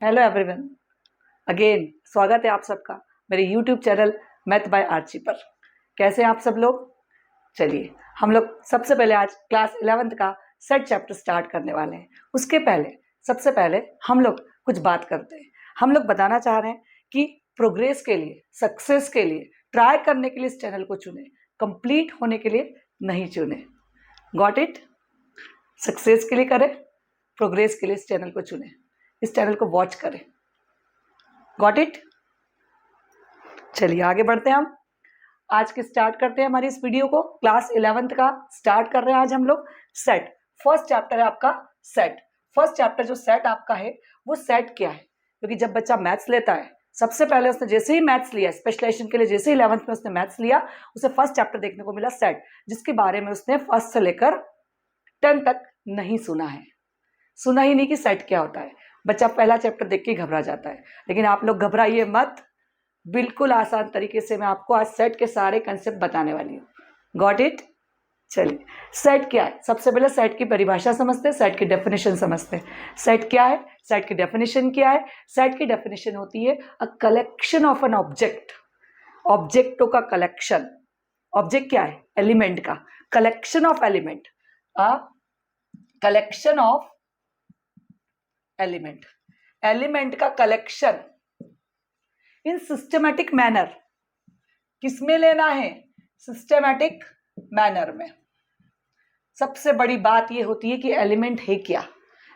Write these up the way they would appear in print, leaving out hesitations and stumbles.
Hello everyone, again स्वागत है आप सबका मेरे YouTube channel math by Archi पर। कैसे हैं आप सब लोग? चलिए हम लोग सबसे पहले आज क्लास 11th का सेट चैप्टर स्टार्ट करने वाले हैं। उसके पहले सबसे पहले हम लोग कुछ बात करते हैं। हम लोग बताना चाह रहे हैं कि प्रोग्रेस के लिए, सक्सेस के लिए, ट्राई करने के लिए इस चैनल को चुने, कंप्लीट होने के लिए नहीं चुने। Got it? सक्सेस के लिए करें, प्रोग्रेस के लिए इस चैनल को चुने, इस चैनल को वॉच करें। Got it? चलिए आगे बढ़ते हैं। हम आज के स्टार्ट करते हैं हमारी इस वीडियो को। क्लास 11th का स्टार्ट कर रहे हैं आज हम लोग। सेट फर्स्ट चैप्टर है आपका। सेट फर्स्ट चैप्टर जो सेट आपका है वो सेट क्या है? क्योंकि जब बच्चा मैथ्स लेता है सबसे पहले उसने जैसे ही मैथ्स लिया, स्पेशलाइजेशन के लिए जैसे ही 11th में उसने मैथ्स लिया, उसे फर्स्ट चैप्टर देखने को मिला सेट, जिसके बारे में उसने फर्स्ट से लेकर 10 तक नहीं सुना है। सुना ही नहीं कि सेट क्या होता है। बच्चा पहला चैप्टर देख के घबरा जाता है, लेकिन आप लोग घबराइए मत। बिल्कुल आसान तरीके से मैं आपको आज सेट के सारे कंसेप्ट बताने वाली हूँ। Got it? चलिए सेट क्या है? सबसे पहले सेट की परिभाषा समझते हैं, सेट की डेफिनेशन समझते हैं। सेट क्या है? सेट की डेफिनेशन क्या है? सेट की डेफिनेशन होती है a collection of an object, ऑब्जेक्टों का कलेक्शन। ऑब्जेक्ट क्या है? एलिमेंट का collection of element, a collection of element, element का कलेक्शन इन सिस्टमैटिक मैनर। किसमें लेना है? सिस्टमैटिक मैनर में। सबसे बड़ी बात यह होती है कि एलिमेंट है क्या।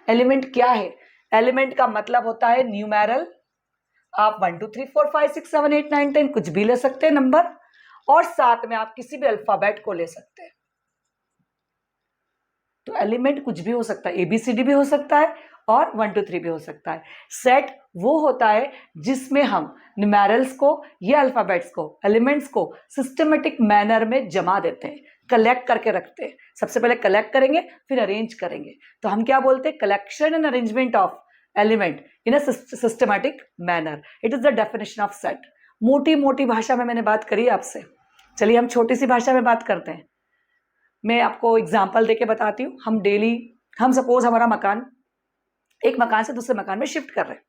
एलिमेंट क्या है? एलिमेंट का मतलब होता है न्यूमेरल। आप 1 2 3 4 5 6 7 8 9 10 कुछ भी ले सकते हैं नंबर, और साथ में आप किसी भी अल्फाबेट को ले सकते हैं। तो एलिमेंट कुछ भी हो सकता है, ABCD भी हो सकता है और 1 2 3 भी हो सकता है। सेट वो होता है जिसमें हम न्यूमेरल्स को या अल्फाबेट्स को, एलिमेंट्स को सिस्टमेटिक मैनर में जमा देते हैं, कलेक्ट करके रखते हैं। सबसे पहले कलेक्ट करेंगे फिर अरेंज करेंगे, तो हम क्या बोलते हैं? Collection and arrangement of element in a systematic manner. It is the definition of set. मोटी मोटी भाषा में मैंने बात करी आपसे। चलिए हम छोटी सी भाषा में बात करते हैं। मैं आपको एग्जाम्पल देके बताती हूँ। हम सपोज हमारा मकान, एक मकान से दूसरे मकान में शिफ्ट कर रहे हैं।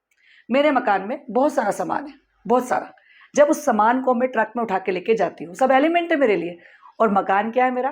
मेरे मकान में बहुत सारा सामान है, बहुत सारा। जब उस सामान को मैं ट्रक में उठा के लेके जाती हूँ, सब एलिमेंट है मेरे लिए, और मकान क्या है मेरा?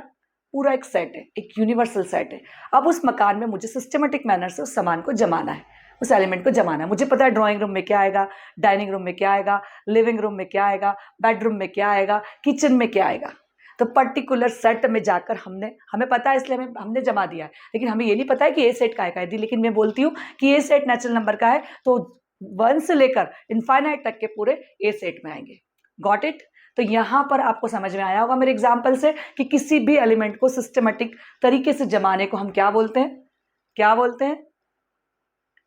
पूरा एक सेट है, एक यूनिवर्सल सेट है। अब उस मकान में मुझे सिस्टमेटिक मैनर से उस सामान को जमाना है, उस एलिमेंट को जमाना है। मुझे पता है ड्राइंग रूम में क्या आएगा, डाइनिंग रूम में क्या आएगा, लिविंग रूम में क्या आएगा, बेडरूम में क्या आएगा, किचन में क्या आएगा। तो पर्टिकुलर सेट में जाकर हमें पता है, इसलिए हमने जमा दिया है। लेकिन हमें ये नहीं पता है कि ए सेट का है। लेकिन मैं बोलती हूँ कि ए सेट नेचुरल नंबर का है, तो 1 से लेकर इनफाइनाइट तक के पूरे ए सेट में आएंगे। Got it? तो यहां पर आपको समझ में आया होगा मेरे एग्जाम्पल से कि किसी भी एलिमेंट को सिस्टमेटिक तरीके से जमाने को हम क्या बोलते हैं? क्या बोलते हैं?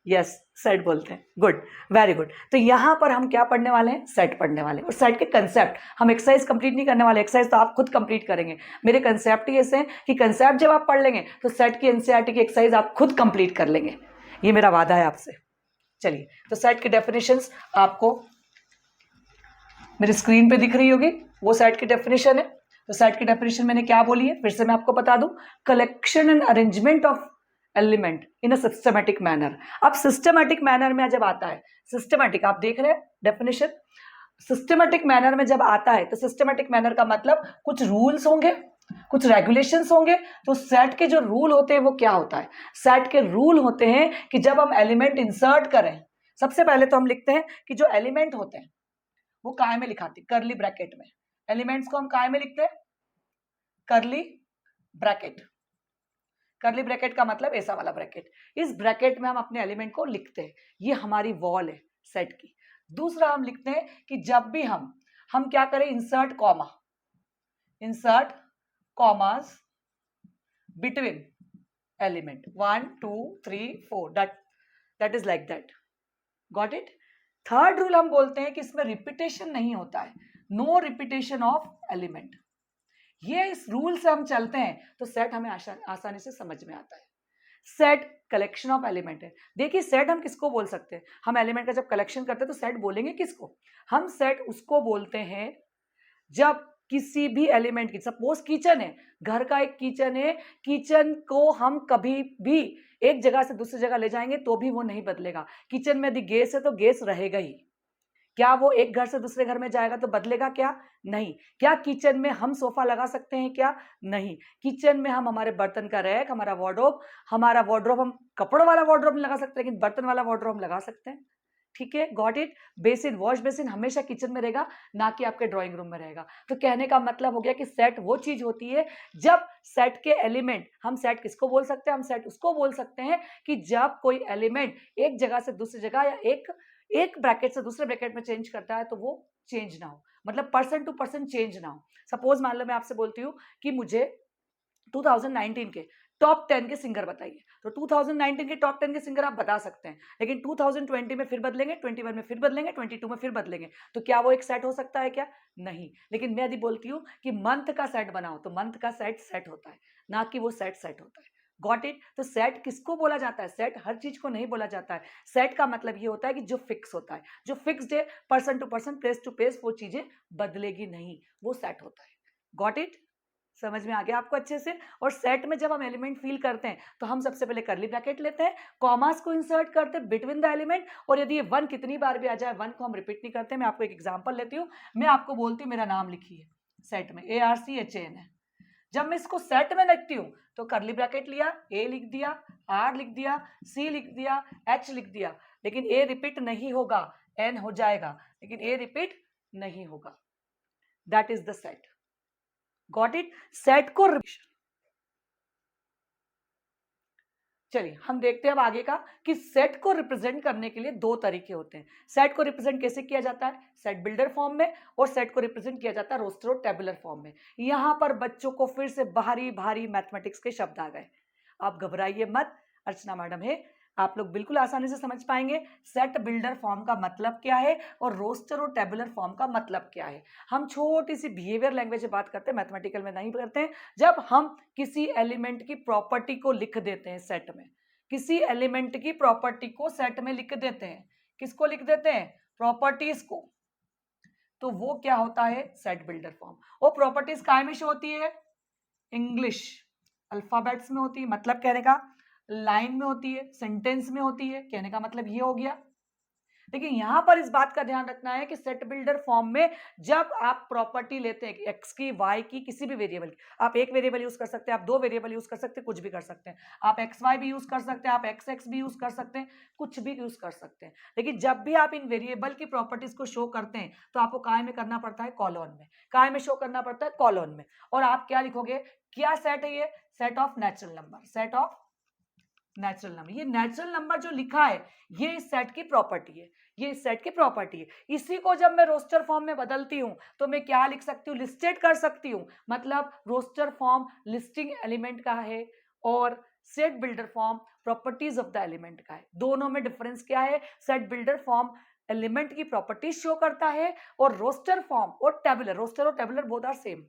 यस, सेट बोलते हैं। Good, very good. तो यहां पर हम क्या पढ़ने वाले हैं? सेट पढ़ने वाले हैं। और सेट के कंसेप्ट, हम एक्सरसाइज कंप्लीट नहीं करने वाले, एक्सरसाइज तो आप खुद कंप्लीट करेंगे। मेरे कंसेप्ट ही ऐसे हैं कि कंसेप्ट जब आप पढ़ लेंगे तो सेट की एनसीईआरटी की एक्सरसाइज आप खुद कंप्लीट कर लेंगे। ये मेरा वादा है आपसे। चलिए, तो सेट की डेफिनेशंस आपको मेरी स्क्रीन पे दिख रही होगी, वो सेट की डेफिनेशन है। तो सेट की डेफिनेशन मैंने क्या बोली है, फिर से मैं आपको बता दूं। Collection and arrangement of element in a systematic manner. अब सिस्टमैटिक मैनर में जब आता है, सिस्टमैटिक आप देख रहे हैं डेफिनेशन, सिस्टमैटिक मैनर में जब आता है तो सिस्टमैटिक मैनर का मतलब कुछ रूल्स होंगे, कुछ रेगुलेशंस होंगे। तो सेट के जो रूल होते हैं वो क्या होता है? सेट के रूल होते हैं कि जब हम एलिमेंट इंसर्ट करें, सबसे पहले तो हम लिखते हैं कि जो एलिमेंट होते हैं वो काय में लिखाते हैं? करली ब्रैकेट में। एलिमेंट्स को हम काय में लिखते हैं? करली ब्रैकेट। करली ब्रैकेट का मतलब ऐसा वाला ब्रैकेट। इस ब्रैकेट में हम अपने एलिमेंट को लिखते हैं। ये हमारी वॉल है सेट की। दूसरा हम लिखते हैं कि जब भी हम क्या करें? Insert comma, insert commas between element 1 2 3 4, that is like that. Got it? Third rule हम बोलते हैं कि इसमें रिपीटेशन नहीं होता है, नो रिपीटेशन ऑफ एलिमेंट। ये इस रूल से हम चलते हैं तो सेट हमें आसानी से समझ में आता है। सेट कलेक्शन ऑफ एलिमेंट है। देखिए सेट हम किसको बोल सकते हैं? हम एलिमेंट का जब कलेक्शन करते हैं तो सेट बोलेंगे किसको? हम सेट उसको बोलते हैं जब किसी भी एलिमेंट की, सपोज किचन है, घर का एक किचन है, किचन को हम कभी भी एक जगह से दूसरी जगह ले जाएंगे तो भी वो नहीं बदलेगा। किचन में यदि गैस है तो गैस रहेगा ही। क्या वो एक घर से दूसरे घर में जाएगा तो बदलेगा क्या? नहीं। क्या किचन में हम सोफा लगा सकते हैं क्या? नहीं। किचन में हम हमारे बर्तन का रैक, हमारा वार्डरोब हम कपड़ों वाला वार्डरोब नहीं लगा सकते, लेकिन बर्तन वाला वार्डरोब हम लगा सकते हैं। ठीक है, got it. Basin, wash basin हमेशा किचन में रहेगा, ना कि आपके ड्राइंग रूम में रहेगा। तो कहने का मतलब हो गया कि सेट वो चीज होती है जब सेट के एलिमेंट, हम सेट किसको बोल सकते हैं? हम सेट उसको बोल सकते हैं कि जब कोई एलिमेंट एक जगह से दूसरी जगह या एक ब्रैकेट से दूसरे ब्रैकेट में चेंज करता है तो वो चेंज ना हो, मतलब पर्सन टू पर्सन चेंज ना हो। सपोज मान लो मैं आपसे बोलती हूँ कि मुझे 2019 के टॉप 10 के सिंगर बताइए, तो 2019 के टॉप 10 के सिंगर आप बता सकते हैं, लेकिन 2020 में फिर बदलेंगे, 21 में फिर बदलेंगे, 22 में फिर बदलेंगे, तो क्या वो एक सेट हो सकता है क्या? नहीं। लेकिन मैं यदि बोलती हूँ कि मंथ का सेट बनाओ, तो मंथ का सेट होता है, ना कि वो सेट होता है। Got it. तो सेट किसको बोला जाता है? सेट हर चीज को नहीं बोला जाता है। सेट का मतलब ये होता है कि जो फिक्स होता है, जो फिक्स्ड है, person to person, place to place, वो चीजें बदलेगी नहीं, वो सेट होता है। Got it. समझ में आ गया आपको अच्छे से? और सेट में जब हम एलिमेंट फील करते हैं तो हम सबसे पहले कर्ली ब्रैकेट लेते हैं, कॉमास को इंसर्ट करते हैं बिटवीन द एलिमेंट, और यदि ये वन कितनी बार भी आ जाए, वन को हम रिपीट नहीं करते। मैं आपको एक एग्जांपल लेती हूँ, मैं आपको बोलती हूँ मेरा नाम लिखिए सेट में, ARCHAN है। जब मैं इसको सेट में लिखती हूँ तो कर्ली ब्रैकेट लिया, A लिख दिया, R लिख दिया, C लिख दिया, H लिख दिया, लेकिन A रिपीट नहीं होगा, N हो जाएगा, लेकिन A रिपीट नहीं होगा। That is the set. Got it. Set को, चलिए हम देखते हैं अब आगे का कि सेट को रिप्रेजेंट करने के लिए दो तरीके होते हैं। सेट को रिप्रेजेंट कैसे किया जाता है? सेट बिल्डर फॉर्म में, और सेट को रिप्रेजेंट किया जाता है रोस्टर और टेबुलर फॉर्म में। यहां पर बच्चों को फिर से भारी भारी मैथमेटिक्स के शब्द आ गए, आप घबराइए मत, अर्चना मैडम है, आप लोग बिल्कुल आसानी से समझ पाएंगे सेट बिल्डर फॉर्म का मतलब क्या है और रोस्टर और टेबुलर फॉर्म का मतलब क्या है। हम छोटी सी बिहेवियर लैंग्वेज में बात करते हैं, मैथमेटिकल में नहीं करते हैं। जब हम किसी एलिमेंट की प्रॉपर्टी को लिख देते हैं सेट में, किसी एलिमेंट की प्रॉपर्टी को सेट में लिख देते हैं, किसको लिख देते हैं? प्रॉपर्टीज को, तो वो क्या होता है? Set builder form. और प्रॉपर्टीज काय में शो होती है? इंग्लिश अल्फाबेट्स में होती है, मतलब कहने का लाइन में होती है, सेंटेंस में होती है, कहने का मतलब ये हो गया। लेकिन यहां पर इस बात का ध्यान रखना है कि सेट बिल्डर फॉर्म में जब आप प्रॉपर्टी लेते हैं एक्स की, वाई की, किसी भी वेरिएबल की, आप एक वेरिएबल यूज कर सकते हैं, आप दो वेरिएबल यूज कर सकते हैं, कुछ भी कर सकते हैं, आप एक्स वाई भी यूज कर सकते हैं, आप एक्स एक्स भी यूज कर सकते हैं, कुछ भी यूज कर सकते हैं। लेकिन जब भी आप इन वेरिएबल की प्रॉपर्टीज को शो करते हैं तो आपको काय में करना पड़ता है? कॉलम में। काय में शो करना पड़ता है? कॉलम में। और आप क्या लिखोगे? क्या सेट है ये? Set of natural number, set of natural number. ये नेचुरल नंबर जो लिखा है ये इस सेट की प्रॉपर्टी है, ये इस सेट की प्रॉपर्टी है। इसी को जब मैं रोस्टर फॉर्म में बदलती हूं तो मैं क्या लिख सकती हूँ? लिस्टेड कर सकती हूँ, मतलब रोस्टर फॉर्म लिस्टिंग एलिमेंट का है और set builder form properties of the element का है। दोनों में डिफरेंस क्या है? सेट बिल्डर फॉर्म एलिमेंट की प्रॉपर्टीज शो करता है और रोस्टर फॉर्म और टेबुलर, रोस्टर और tabular both are same.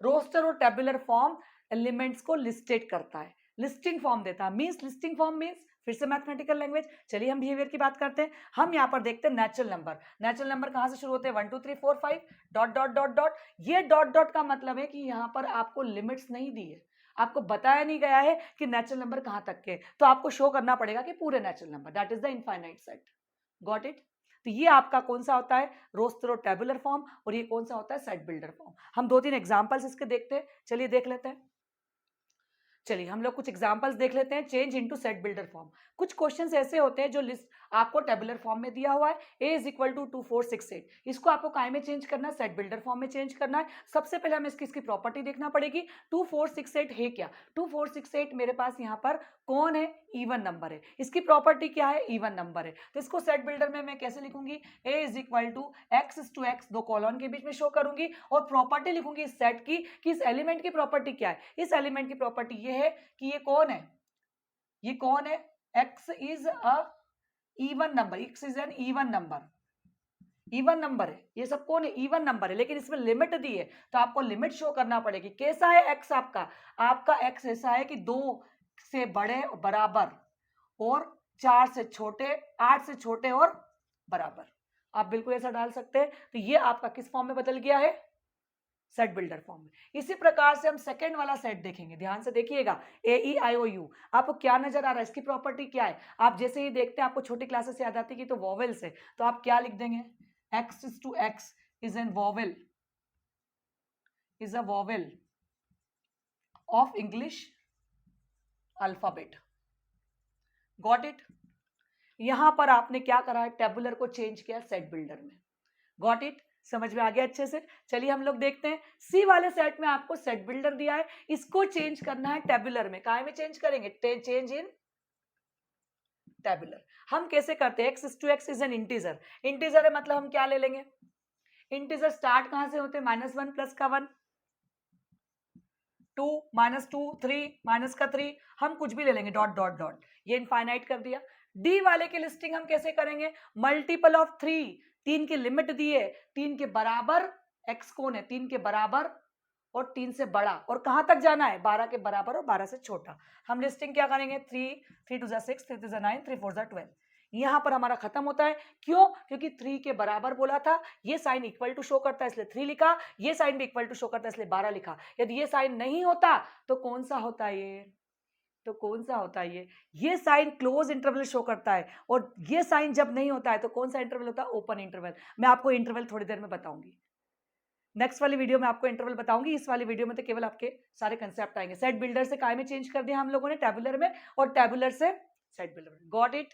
Roster और टेबुलर फॉर्म एलिमेंट्स को लिस्टेड करता है, लिस्टिंग फॉर्म देता है। मींस लिस्टिंग फॉर्म मींस, फिर से मैथमेटिकल लैंग्वेज। चलिए हम बिहेवियर की बात करते हैं। हम यहां पर देखते हैं नेचुरल नंबर। नेचुरल नंबर कहां से शुरू होते हैं? 1 2 3 4 5 डॉट डॉट डॉट डॉट। ये डॉट डॉट का मतलब है कि यहां पर आपको लिमिट्स नहीं दी है, आपको बताया नहीं गया है कि नेचुरल नंबर कहां तक के, तो आपको शो करना पड़ेगा कि पूरे natural number, that is the infinite set. Got it. तो ये आपका कौन सा होता है? रोस्टर और टेबुलर फॉर्म। और ये कौन सा होता है? Set builder form. हम दो तीन एग्जांपल्स इसके देखते हैं, चलिए देख लेते हैं। चलिए हम लोग कुछ एग्जांपल्स देख लेते हैं। Change into set builder form. कुछ क्वेश्चंस ऐसे होते हैं जो लिस्ट आपको टेबुलर फॉर्म में दिया हुआ है, a इज इक्वल टू 2468, इसको आपको काय में चेंज करना है? सेट बिल्डर फॉर्म में चेंज करना है। सबसे पहले हमें इसकी प्रॉपर्टी देखना पड़ेगी। 2468 है क्या? 2468 मेरे पास यहाँ पर कौन है? इवन नंबर है। इसकी प्रॉपर्टी क्या है? इवन नंबर है। तो इसको सेट बिल्डर में मैं कैसे लिखूंगी? a is equal to x to x, दो कॉलन के बीच में शो करूंगी, और प्रॉपर्टी लिखूंगी इस सेट की कि इस एलिमेंट की प्रॉपर्टी क्या है। इस एलिमेंट की प्रॉपर्टी ये है कि ये कौन है? ये कौन है? x is a even number, x is an even number, even number है। ये सब कौन है? इवन नंबर है, लेकिन इसमें लिमिट दी है तो आपको लिमिट शो करना पड़ेगी। कैसा है x आपका? आपका x ऐसा है कि 2 से बड़े बराबर और 4 से छोटे, 8 से छोटे और बराबर। आप बिल्कुल ऐसा डाल सकते हैं। तो ये आपका किस फॉर्म में बदल गया है, सेट बिल्डर फॉर्म में। इसी प्रकार से हम सेकंड वाला सेट देखेंगे, ध्यान से देखिएगा, ए ई आई ओ यू। आपको क्या नजर आ रहा है, इसकी प्रॉपर्टी क्या है? आप जैसे ही देखते हैं, आपको छोटी क्लासेस से याद आती है कि तो वॉवेल्स है, तो आप क्या लिख देंगे, x to x is an vowel, is a vowel of English alphabet. Got it? यहां पर आपने क्या करा है, टेबुलर को चेंज किया सेट बिल्डर में। Got it? समझ में आ गया अच्छे से? चलिए हम लोग देखते हैं, सी वाले सेट में आपको सेट बिल्डर दिया है, इसको चेंज करना है टेबुलर में। काय में चेंज करेंगे, चेंज इन टेबुलर। हम कैसे करते हैं, x to x is an integer. Integer है मतलब हम क्या ले लेंगे, इंटीजर स्टार्ट कहां से होते हैं, -1 प्लस का 1, 2 -2 3 माइनस का 3, हम कुछ भी ले लेंगे, डॉट डॉट डॉट, ये इनफाइनाइट कर दिया। डी वाले की लिस्टिंग हम कैसे करेंगे, मल्टीपल ऑफ 3, 3 की लिमिट दी है, 3 के बराबर, x कौन है, 3 के बराबर और 3 से बड़ा, और कहां तक जाना है, 12 के बराबर और 12 से छोटा। हम लिस्टिंग क्या करेंगे, 3 2 6, 3 3 9, 3 4 12। यहां पर हमारा खत्म होता है, क्यों, क्योंकि 3 के बराबर बोला था, ये साइन इक्वल टू शो करता है इसलिए 3 लिखा, ये साइन भी इक्वल टू शो करता है इसलिए 12 लिखा। यदि ये साइन नहीं होता तो कौन सा होता है ये, तो कौन सा होता है ये साइन क्लोज इंटरवल शो करता है, और ये साइन जब नहीं होता है तो कौन सा इंटरवल होता है, ओपन इंटरवल। मैं आपको इंटरवल थोड़ी देर में बताऊंगी, नेक्स्ट वाली वीडियो में आपको इंटरवल बताऊंगी। इस वाली वीडियो में तो केवल आपके सारे कंसेप्ट आएंगे। सेट बिल्डर से काय में चेंज कर दिया हम लोगों ने, टेबुलर में, और टेबुलर से सेट बिल्डर में। Got it?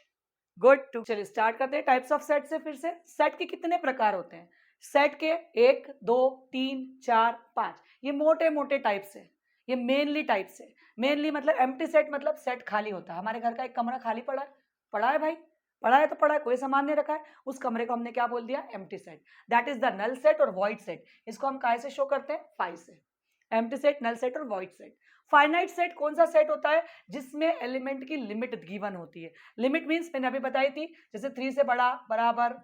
Good too. चलिए स्टार्ट करते हैं टाइप्स ऑफ सेट से। फिर से सेट के कितने प्रकार होते हैं, सेट के 1 2 3 4 5, ये मोटे मोटे टाइप्स है, ये मेनली टाइप्स है। मेनली मतलब एम्प्टी सेट, मतलब सेट खाली होता है। हमारे घर का एक कमरा खाली पड़ा है, पड़ा है भाई, पड़ा है तो पड़ा है, कोई सामान नहीं रखा है, उस कमरे को हमने क्या बोल दिया, empty set. That is the null set और वॉइड सेट। इसको हम काय से शो करते हैं, 5 से। एम्प्टी सेट, नल सेट और वॉइड सेट। फाइनाइट सेट कौन सा सेट होता है, जिसमें एलिमेंट की लिमिट गिवन होती है। लिमिट मींस मैंने अभी बताई थी, जैसे 3 से बड़ा, बराबर,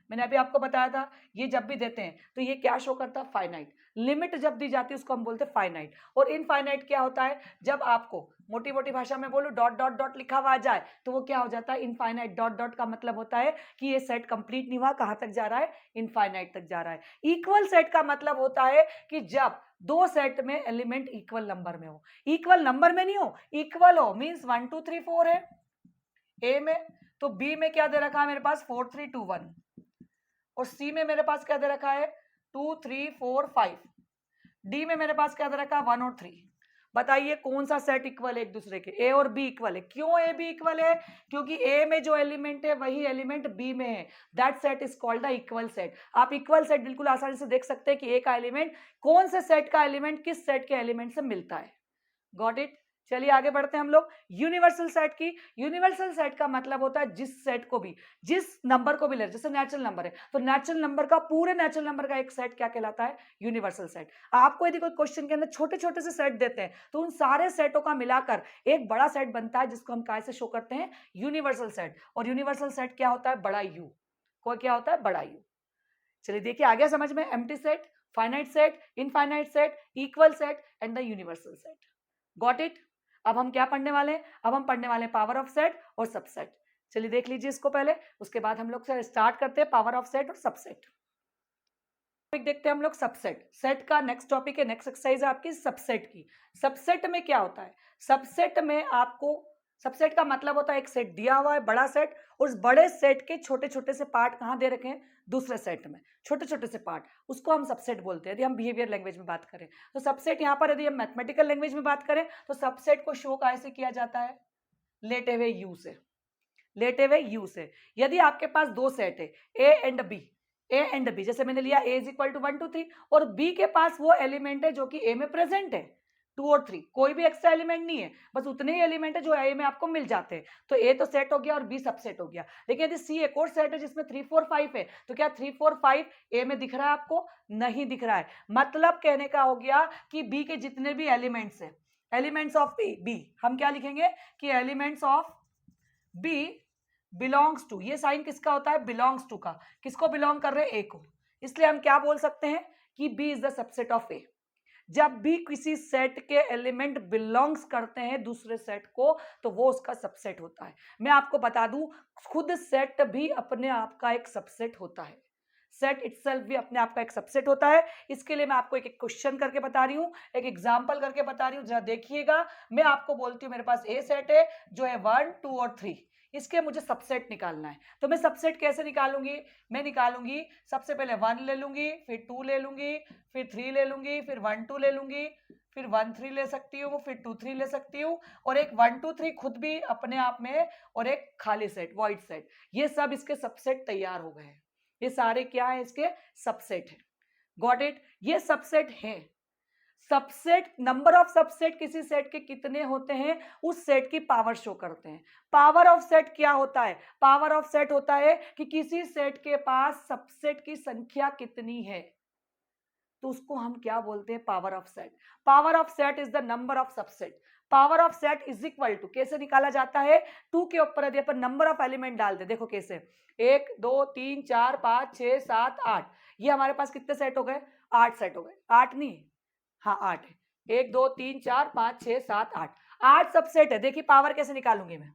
मैंने अभी आपको बताया था, ये जब भी देते हैं तो ये क्या शो करता है, फाइनाइट। लिमिट जब दी जाती है उसको हम बोलते हैं फाइनाइट। और इनफाइनाइट क्या होता है, जब आपको मोटी मोटी भाषा में बोलूं, डॉट डॉट डॉट लिखा हुआ आ जाए तो वो क्या हो जाता है, इनफाइनाइट। डॉट डॉट का मतलब होता है कि ये सेट कंप्लीट नहीं हुआ, कहां तक जा रहा है, इनफाइनाइट तक जा रहा है। इक्वल सेट का मतलब होता है कि जब दो सेट में एलिमेंट इक्वल नंबर में हो, इक्वल नंबर में नहीं हो, इक्वल हो, मींस 1 2 3 4 है ए में, तो बी में क्या दे रखा है मेरे पास, 4 3 2 1, और सी में मेरे पास क्या दे रखा है, 2 3 4 5, डी में मेरे पास क्या दे रखा है, 1 और 3। बताइए कौन सा सेट इक्वल है एक दूसरे के, ए और बी इक्वल है। क्यों ए बी इक्वल है, क्योंकि ए में जो एलिमेंट है वही एलिमेंट बी में है। That set is called the equal set. आप इक्वल सेट बिल्कुल आसानी से देख सकते हैं कि ए का एलिमेंट कौन से सेट का एलिमेंट किस सेट के एलिमेंट से मिलता है। Got it? चलिए आगे बढ़ते हैं हम लोग यूनिवर्सल सेट की। यूनिवर्सल सेट का मतलब होता है जिस सेट को भी, जिस नंबर को भी ले, जैसे नेचुरल नंबर है तो नेचुरल नंबर का, पूरे नेचुरल नंबर का एक सेट क्या कहलाता है, यूनिवर्सल सेट। आपको यदि कोई क्वेश्चन के अंदर छोटे छोटे से सेट देते हैं तो उन सारे सेटों का मिलाकर एक बड़ा सेट बनता है, जिसको हम काय से शो करते हैं, यूनिवर्सल सेट। और यूनिवर्सल सेट क्या होता है, बड़ा यू। कोई क्या होता है, बड़ा यू। चलिए देखिए आ गया समझ में, empty set, finite set, infinite set, equal set and the universal set. Got it? अब हम क्या पढ़ने वाले हैं, अब हम पढ़ने वाले हैं पावर ऑफ सेट और सबसेट। चलिए देख लीजिए इसको पहले, उसके बाद हम लोग स्टार्ट करते हैं पावर ऑफ सेट और सबसेट। टॉपिक देखते हैं हम लोग सबसेट। सेट का नेक्स्ट टॉपिक है, नेक्स्ट एक्सरसाइज है आपकी सबसेट की। सबसेट में क्या होता है, सबसेट में आपको, सबसेट का मतलब होता है एक सेट दिया हुआ है, बड़ा सेट, और उस बड़े सेट के छोटे छोटे से पार्ट कहाँ दे रखे हैं, दूसरे सेट में छोटे छोटे से पार्ट, उसको हम सबसेट बोलते हैं। यदि हम बिहेवियर लैंग्वेज में बात करें तो सबसेट, यहाँ पर यदि हम मैथमेटिकल लैंग्वेज में बात करें तो सबसेट को शो कैसे किया जाता है, लेटे हुए यू से, लेटे हुए यू से। यदि आपके पास दो सेट है A and B, A and B, जैसे मैंने लिया ए इज इक्वल टू 1 2 3, और बी के पास वो एलिमेंट है जो कि ए में प्रेजेंट है, 2 और 3, कोई भी एक्स्ट्रा एलिमेंट नहीं है, बस उतने ही एलिमेंट है जो ए में आपको मिल जाते हैं, तो ए तो सेट हो गया और बी सबसेट हो गया। लेकिन यदि सी एक और सेट है जिसमें 3 4 5 है, तो क्या 3 4 5 ए में दिख रहा है आपको, नहीं दिख रहा है। मतलब कहने का हो गया कि बी के जितने भी एलिमेंट्स है, एलिमेंट्स ऑफ बी हम क्या लिखेंगे कि elements of B belongs to, ये साइन किसका होता है, बिलोंग्स टू का, किसको बिलोंग कर रहे हैं, ए को। इसलिए हम क्या बोल सकते हैं कि B is the subset of A. जब भी किसी सेट के एलिमेंट बिलोंग्स करते हैं दूसरे सेट को तो वो उसका सबसेट होता है। मैं आपको बता दूं, खुद सेट भी अपने आप का एक सबसेट होता है। सेट इटसेल्फ भी अपने आप का एक सबसेट होता है। इसके लिए मैं आपको एक एक क्वेश्चन करके बता रही हूँ, एक एग्जाम्पल करके बता रही हूँ, जरा देखिएगा। मैं आपको बोलती हूँ मेरे पास ए सेट है जो है 1, 2 और 3, इसके मुझे सबसेट निकालना है। तो मैं सबसेट कैसे निकालूंगी? मैं निकालूंगी सबसे पहले 1 ले लूंगी, फिर 2 ले लूंगी, फिर 3 ले लूंगी, फिर 1 2 ले लूंगी, फिर 1 3 ले सकती हूँ, फिर 2 3 ले सकती हूँ, और एक 1 2 3 खुद भी अपने आप में, और एक खाली सेट, वॉइड सेट। ये सब इसके सबसेट तैयार हो गए हैं। ये सारे क्या है? इसके सबसेट है। Got it? ये सबसेट है। सबसेट, नंबर ऑफ सबसेट किसी सेट के कितने होते हैं उस सेट की पावर शो करते हैं। पावर ऑफ सेट क्या होता है? पावर ऑफ सेट होता है कि किसी सेट के पास सबसेट की संख्या कितनी है, तो उसको हम क्या बोलते हैं? Power of set. Power of set is the number of subset. Power of set is equal to, कैसे निकाला जाता है? 2 के ऊपर यदि अपन नंबर ऑफ एलिमेंट डाल दे, देखो कैसे, 1 2 3 4 5 6 7 8, ये हमारे पास कितने सेट हो गए? 8 सेट हो गए। 8 नहीं, हाँ 8 है। 1 2 3 4 5 6 7 8, 8 सबसेट है। देखिए पावर कैसे निकालूंगी मैं?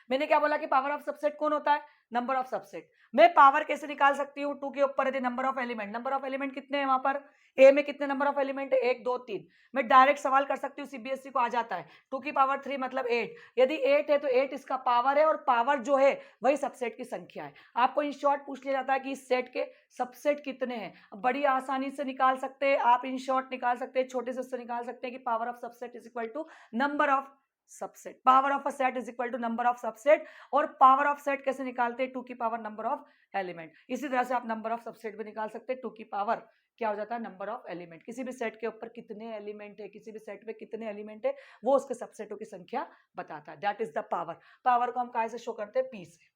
मैंने क्या बोला कि पावर ऑफ सबसेट कौन होता है? Number of subset. मैं पावर कैसे निकाल सकती हूँ? 2 के ऊपर यदि number of element, number of element कितने हैं वहां पर? ए में कितने नंबर ऑफ एलिमेंट है? 1 2 3। मैं डायरेक्ट सवाल कर सकती हूँ, सीबीएसई को आ जाता है, 2 की पावर 3 मतलब 8। यदि 8 है तो 8 इसका पावर है, और पावर जो है वही सबसेट की संख्या है। आपको इन शॉर्ट पूछ लिया जाता है कि इस सेट के सबसेट कितने हैं, बड़ी आसानी से निकाल सकते हैं आप, इन शॉर्ट निकाल सकते हैं, छोटे से उससे निकाल सकते हैं कि power of subset is equal to number of subset. Power of a set is equal to number of subset. और पावर ऑफ सेट कैसे निकालते हैं? 2 की पावर नंबर ऑफ एलिमेंट। इसी तरह से आप नंबर ऑफ सबसेट भी निकाल सकते हैं, 2 की पावर क्या हो जाता है? Number of element. किसी भी सेट के ऊपर कितने एलिमेंट है, किसी भी सेट में कितने एलिमेंट है, वो उसके सबसेटों की संख्या बताता है। That is the power. Power को हम कहाँ से शो करते हैं? पी से।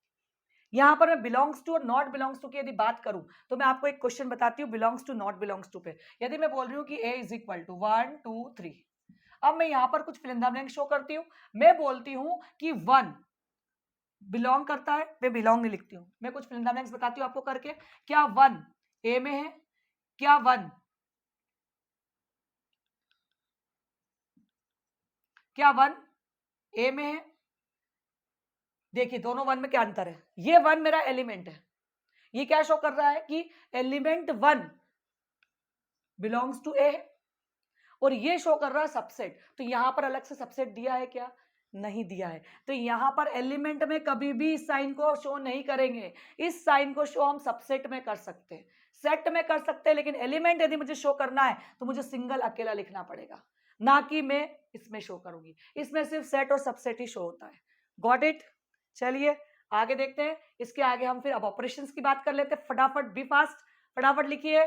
यहां पर मैं बिलोंग्स टू और नॉट बिलोंग्स टू की यदि बात करूं तो मैं आपको एक क्वेश्चन बताती हूँ belongs to not belongs to पे। यदि मैं बोल रही हूँ कि ए इज इक्वल टू 1 2 3, अब मैं यहां पर कुछ fill in the blank show करती हूं। मैं बोलती हूं कि 1 बिलोंग करता है, मैं बिलोंग नहीं लिखती हूं, मैं कुछ फिल इन द ब्लैंक्स बताती हूं आपको करके। क्या 1 ए में है? क्या 1 ए में है? देखिए दोनों 1 में क्या अंतर है? ये 1 मेरा एलिमेंट है, ये क्या शो कर रहा है कि एलिमेंट 1 बिलोंग्स टू ए, और ये शो कर रहा है सबसेट। तो यहां पर अलग से सबसेट दिया है क्या? नहीं दिया है। तो यहां पर एलिमेंट में कभी भी इस साइन को शो नहीं करेंगे, इस साइन को शो हम सबसेट में कर सकते हैं, सेट में कर सकते हैं, लेकिन एलिमेंट यदि मुझे शो करना है तो मुझे सिंगल अकेला लिखना पड़ेगा, ना कि मैं इसमें शो करूंगी। इसमें सिर्फ सेट और सबसेट ही शो होता है। Got it? चलिए आगे देखते हैं। इसके आगे हम फिर अब ऑपरेशंस की बात कर लेते हैं। फटाफट, बी फास्ट, फटाफट लिखिए।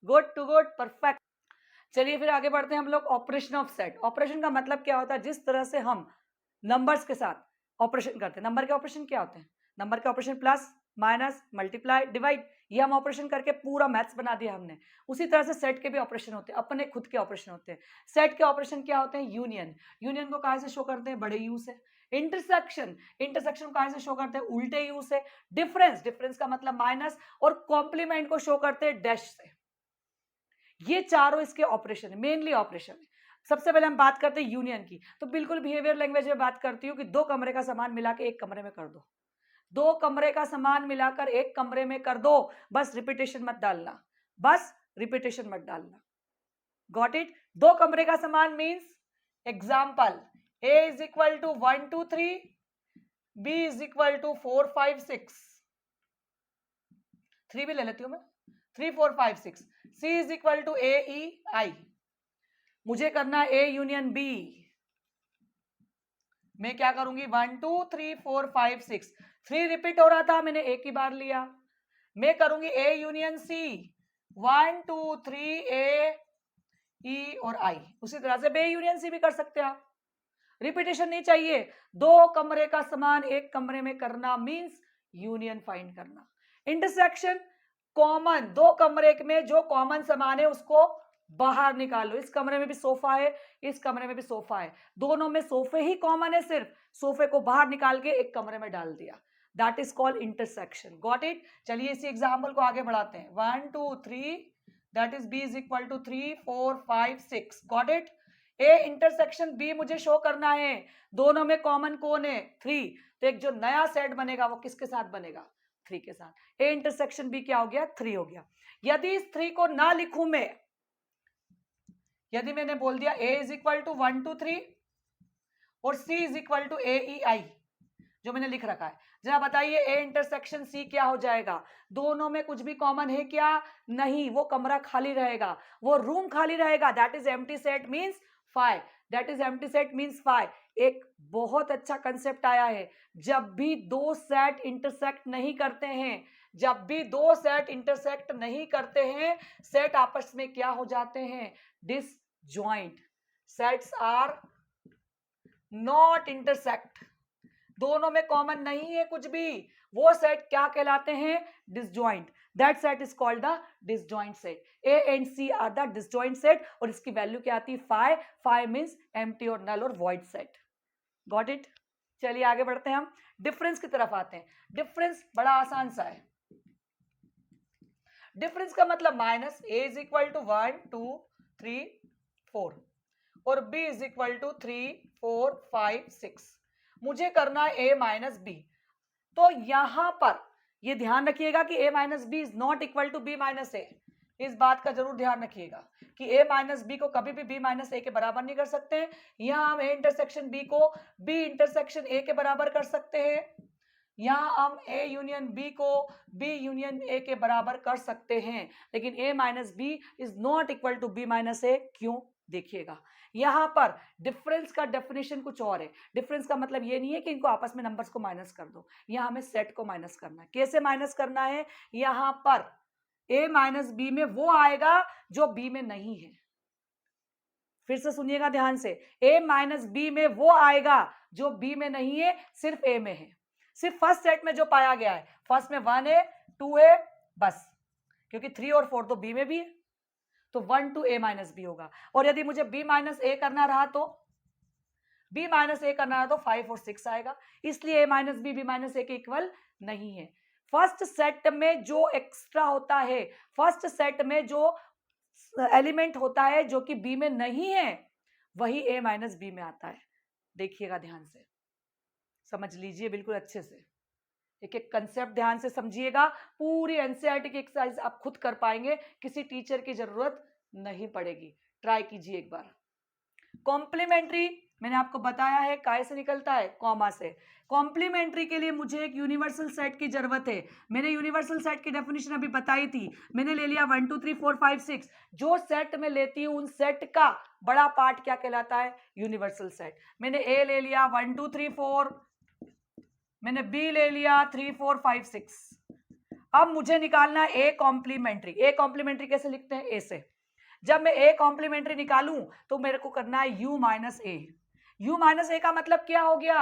Good too good, perfect. चलिए फिर आगे बढ़ते हैं हम लोग। Operation of set. ऑपरेशन का मतलब क्या होता है? जिस तरह से हम नंबर्स के साथ ऑपरेशन करते हैं। नंबर के ऑपरेशन क्या होते हैं? नंबर के operation plus, minus, multiply, divide, ये हम ऑपरेशन करके पूरा मैथ्स बना दिया हमने। उसी तरह से सेट के भी ऑपरेशन होते हैं, अपने खुद के ऑपरेशन होते हैं। सेट के ऑपरेशन क्या होते हैं? यूनियन। यूनियन को कहां से शो करते हैं? बड़े यू से। इंटरसेक्शन, इंटरसेक्शन को कहां से शो करते हैं? उल्टे यू से। डिफरेंस, डिफरेंस का मतलब माइनस, और कॉम्प्लीमेंट को शो करते हैं डैश से। ये चारों इसके ऑपरेशन है, मेनली ऑपरेशन है। सबसे पहले हम बात करते हैं यूनियन की। तो बिल्कुल बिहेवियर लैंग्वेज में बात करती हूँ कि 2 कमरे का सामान मिला के 1 कमरे में कर दो, 2 कमरे का सामान मिलाकर 1 कमरे में कर दो। बस रिपीटेशन मत डालना, बस रिपीटेशन मत डालना। Got it? 2 कमरे का सामान means example, A is equal to 1 2 3, B is equal to 4 5 6, 3 भी ले लेती हूं मैं, 3 4 5 6। सी इज इक्वल टू ए ई आई, मुझे करना है ए यूनियन बी। मैं क्या करूंगी? 1 2 3 4 5 6, 3 रिपीट हो रहा था, मैंने एक ही बार लिया। मैं करूंगी ए यूनियन सी, 1 2 3 ए ई और आई। उसी तरह से बे यूनियन सी भी कर सकते हैं आप। रिपीटेशन नहीं चाहिए। 2 कमरे का समान 1 कमरे में करना मींस यूनियन फाइंड करना। इंटरसेक्शन, कॉमन, 2 कमरे में जो कॉमन समान है उसको बाहर निकालो। इस कमरे में भी सोफा है, इस कमरे में भी सोफा है, दोनों में सोफे ही कॉमन है, सिर्फ सोफे को बाहर निकाल के 1 कमरे में डाल दिया। That is called intersection. Got it? चलिए इसी एग्जाम्पल को आगे बढ़ाते हैं। 1 2 3, that is B is equal to 3 4 5 6। Got it? A intersection B मुझे शो करना है, दोनों में कॉमन कौन है? 3। तो एक जो नया सेट बनेगा वो किसके साथ बनेगा? 3 के साथ। ए इंटरसेक्शन बी क्या हो गया? 3 हो गया। यदि इस 3 को ना लिखूं मैं, यदि मैंने बोल दिया ए इज इक्वल टू 1 2 3 और सी इज इक्वल टू ए ई आई, जो मैंने लिख रखा है, जरा बताइए ए इंटरसेक्शन सी क्या हो जाएगा? दोनों में कुछ भी कॉमन है क्या? नहीं, वो कमरा खाली रहेगा, वो रूम खाली रहेगा। That is empty set means phi, that is empty set means phi. एक बहुत अच्छा कंसेप्ट आया है, जब भी दो सेट इंटरसेक्ट नहीं करते हैं, जब भी दो सेट इंटरसेक्ट नहीं करते हैं, सेट आपस में क्या हो जाते हैं? Disjoint. Sets are not intersect, दोनों में कॉमन नहीं है कुछ भी, वो सेट क्या कहलाते हैं? Disjoint. That set is called the disjoint set. A and C are the disjoint set, और इसकी वैल्यू क्या आती है? फाई। फाई मींस एम्प्टी और नल और वॉइड सेट। Got it? चलिए आगे बढ़ते हैं, हम डिफरेंस की तरफ आते हैं। डिफरेंस बड़ा आसान सा है। डिफरेंस का मतलब minus A is equal to 1 2 3 4 और b इज इक्वल टू 3 4 5 6। मुझे करना है a माइनस बी। तो यहां पर ये ध्यान रखिएगा कि a minus B is not equal to b minus A. इस बात का जरूर ध्यान रखिएगा कि a माइनस बी को कभी भी b माइनस ए के बराबर नहीं कर सकते। यहां हम a इंटरसेक्शन b को b इंटरसेक्शन a के बराबर कर सकते हैं, यहां हम a यूनियन b को b यूनियन a के बराबर कर सकते हैं, लेकिन a minus B is not equal to b minus A. क्यों? देखिएगा, यहां पर डिफरेंस का डेफिनेशन कुछ और है। डिफरेंस का मतलब ये नहीं है कि इनको आपस में नंबर्स को माइनस कर दो, यहां हमें सेट को माइनस करना है। कैसे माइनस करना है? यहां पर a माइनस बी में वो आएगा जो b में नहीं है। फिर से सुनिएगा ध्यान से, a माइनस बी में वो आएगा जो b में नहीं है, सिर्फ a में है। सिर्फ फर्स्ट सेट में जो पाया गया है, फर्स्ट में 1 है 2 है बस, क्योंकि 3 और 4 तो b में भी है, तो 1 2 a माइनस बी होगा। और यदि मुझे b माइनस ए करना रहा तो b माइनस ए करना रहा तो 5 और 6 आएगा, इसलिए a माइनस बी माइनस ए के इक्वल नहीं है। फर्स्ट सेट में जो एक्स्ट्रा होता है, फर्स्ट सेट में जो एलिमेंट होता है जो कि b में नहीं है, वही a माइनस बी में आता है। देखिएगा ध्यान से, समझ लीजिए बिल्कुल अच्छे से, एक एक कंसेप्ट ध्यान से समझिएगा। पूरी एनसीईआरटी की एक्सरसाइज आप खुद कर पाएंगे, किसी टीचर की जरूरत नहीं पड़ेगी। ट्राई कीजिए एक बार। कॉम्प्लीमेंट्री मैंने आपको बताया है काय से निकलता है? कॉमा से। कॉम्प्लीमेंट्री के लिए मुझे एक यूनिवर्सल सेट की जरूरत है। मैंने यूनिवर्सल सेट की डेफिनेशन अभी बताई थी। मैंने ले लिया 1 2 3 4 5 6। जो सेट में लेती हूं उन सेट का बड़ा पार्ट क्या कहलाता है? Universal set. मैंने ए ले लिया 1 2 3 4, मैंने बी ले लिया 3 4 5 6। अब मुझे निकालना ए कॉम्प्लीमेंट्री। ए कॉम्प्लीमेंट्री कैसे लिखते हैं? ए से। जब मैं ए कॉम्प्लीमेंट्री निकालूं तो मेरे को करना है U minus A. U minus A का मतलब क्या हो गया?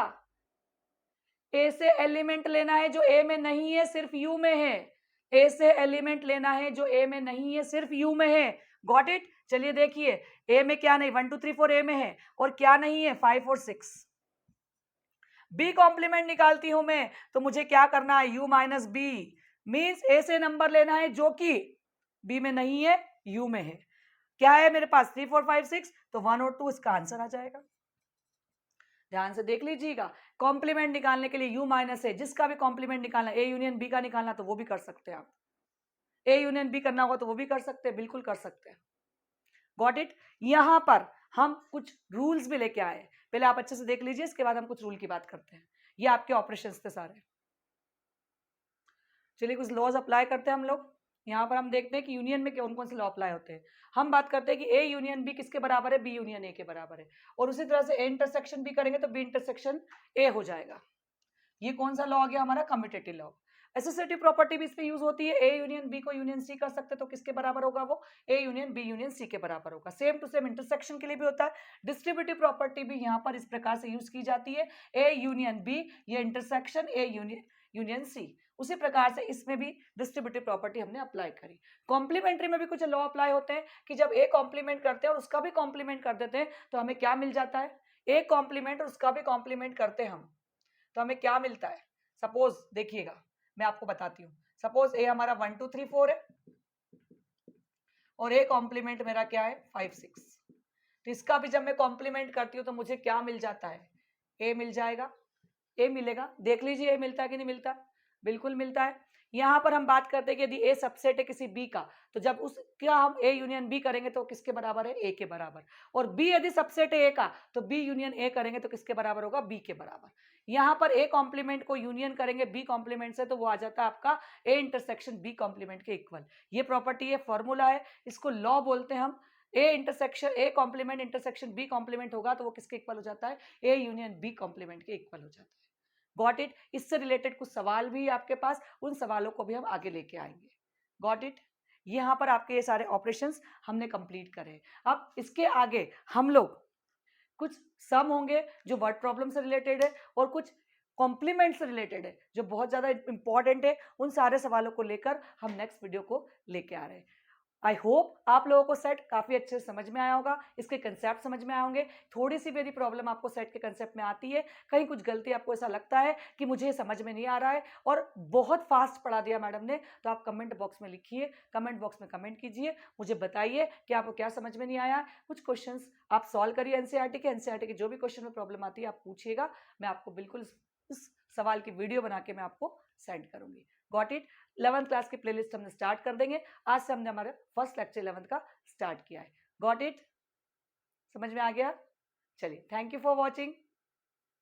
ए से एलिमेंट लेना है जो ए में नहीं है, सिर्फ यू में है। ए से एलिमेंट लेना है जो ए में नहीं है, सिर्फ यू में है। Got it? चलिए देखिए, ए में क्या नहीं, 1 2 3 4 ए में है, और क्या नहीं है? 5 और 6। बी कॉम्प्लीमेंट निकालती हूं मैं, तो मुझे क्या करना है? यू माइनस बी मीन्स ए से नंबर लेना है जो कि बी में नहीं है, यू में है। क्या है मेरे पास? 3 4 5 6, तो 1 और 2 इसका आंसर आ जाएगा। ध्यान से देख लीजिएगा, कॉम्प्लीमेंट निकालने के लिए यू माइनस है, जिसका भी कॉम्प्लीमेंट निकालना, ए यूनियन बी का निकालना तो वो भी कर सकते हैं आप, ए यूनियन बी करना होगा तो वो भी कर सकते हैं, बिल्कुल कर सकते हैं। Got it? यहां पर हम कुछ रूल्स भी लेके आए, पहले आप अच्छे से देख लीजिए, इसके बाद हम कुछ रूल की बात करते हैं। ये आपके ऑपरेशंस थे सारे। चलिए कुछ लॉज अप्लाई करते हैं हम लोग। यहाँ पर हम देखते हैं कि यूनियन में कौन कौन से लॉ अप्लाई होते हैं। हम बात करते हैं कि ए यूनियन बी किसके बराबर है? बी यूनियन ए के बराबर है। और उसी तरह से ए इंटरसेक्शन बी करेंगे तो बी इंटरसेक्शन ए हो जाएगा। ये कौन सा लॉ आ गया हमारा? Commutative law. एसोसिएटिव प्रॉपर्टी भी इस पे यूज होती है। ए यूनियन बी को यूनियन सी कर सकते, तो किसके बराबर होगा वो? A union B union C के बराबर होगा। सेम टू सेम इंटरसेक्शन के लिए भी होता है। डिस्ट्रीब्यूटिव प्रॉपर्टी भी यहाँ पर इस प्रकार से यूज की जाती है, ए यूनियन बी, ये इंटरसेक्शन ए यूनियन सी। उसी प्रकार से इसमें भी डिस्ट्रीब्यूटिव प्रॉपर्टी हमने अप्लाई करी। कॉम्प्लीमेंट्री में भी कुछ लॉ अप्लाई होते हैं कि जब ए कॉम्प्लीमेंट करते हैं और उसका भी कॉम्प्लीमेंट कर देते हैं तो हमें क्या मिल जाता है? ए कॉम्प्लीमेंट और उसका भी कॉम्प्लीमेंट करते हैं हम, तो हमें क्या मिलता है? सपोज देखिएगा, मैं आपको बताती हूँ। सपोज ए हमारा 1 2 3 4 है और ए कॉम्प्लीमेंट मेरा क्या है? 5 6। तो इसका भी जब मैं कॉम्प्लीमेंट करती हूँ तो मुझे क्या मिल जाता है? ए मिल जाएगा, ए मिलेगा। देख लीजिए ए मिलता है कि नहीं मिलता? बिल्कुल मिलता है। यहाँ पर हम बात करते हैं कि यदि ए सबसेट है किसी बी का, तो जब उसका हम ए यूनियन बी करेंगे तो किसके बराबर है, ए के बराबर। और बी यदि सबसेट है ए का, तो बी यूनियन ए करेंगे तो किसके बराबर होगा, बी के बराबर। यहाँ पर ए कॉम्प्लीमेंट को यूनियन करेंगे बी कॉम्प्लीमेंट से, तो वो आ जाता है आपका ए इंटरसेक्शन बी कॉम्प्लीमेंट के इक्वल। ये प्रॉपर्टी है, फॉर्मूला है, इसको लॉ बोलते हैं हम। A intersection A complement intersection B complement होगा तो वो किसके इक्वल हो जाता है, ए यूनियन बी कॉम्प्लीमेंट के इक्वल हो जाता है। Got it. इससे रिलेटेड कुछ सवाल भी आपके पास, उन सवालों को भी हम आगे लेके आएंगे। Got it. यहां पर आपके ये सारे ऑपरेशंस हमने कंप्लीट करे। अब इसके आगे हम लोग कुछ सम होंगे जो वर्ड प्रॉब्लम से रिलेटेड है, और कुछ कॉम्प्लीमेंट से रिलेटेड है जो बहुत ज्यादा इंपॉर्टेंट है। उन सारे सवालों को लेकर हम नेक्स्ट वीडियो को लेके आ रहे हैं। आई होप आप लोगों को सेट काफी अच्छे से समझ में आया होगा, इसके कंसेप्ट समझ में आए होंगे। थोड़ी सी भी यदि प्रॉब्लम आपको सेट के कंसेप्ट में आती है, कहीं कुछ गलती आपको ऐसा लगता है कि मुझे ये समझ में नहीं आ रहा है और बहुत फास्ट पढ़ा दिया मैडम ने, तो आप कमेंट बॉक्स में लिखिए, कमेंट बॉक्स में कमेंट कीजिए, मुझे बताइए कि आपको क्या समझ में नहीं आया। कुछ क्वेश्चंस आप सॉल्व करिए एनसीईआरटी के जो भी क्वेश्चन में प्रॉब्लम आती है आप पूछिएगा, मैं आपको बिल्कुल इस सवाल की वीडियो बना के मैं आपको सेंड करूंगी। Got it. 11th क्लास की प्लेलिस्ट हमने स्टार्ट कर देंगे। आज से हमने हमारे फर्स्ट लेक्चर 11th का स्टार्ट किया है। Got it. समझ में आ गया? चलिए, थैंक यू फॉर वॉचिंग।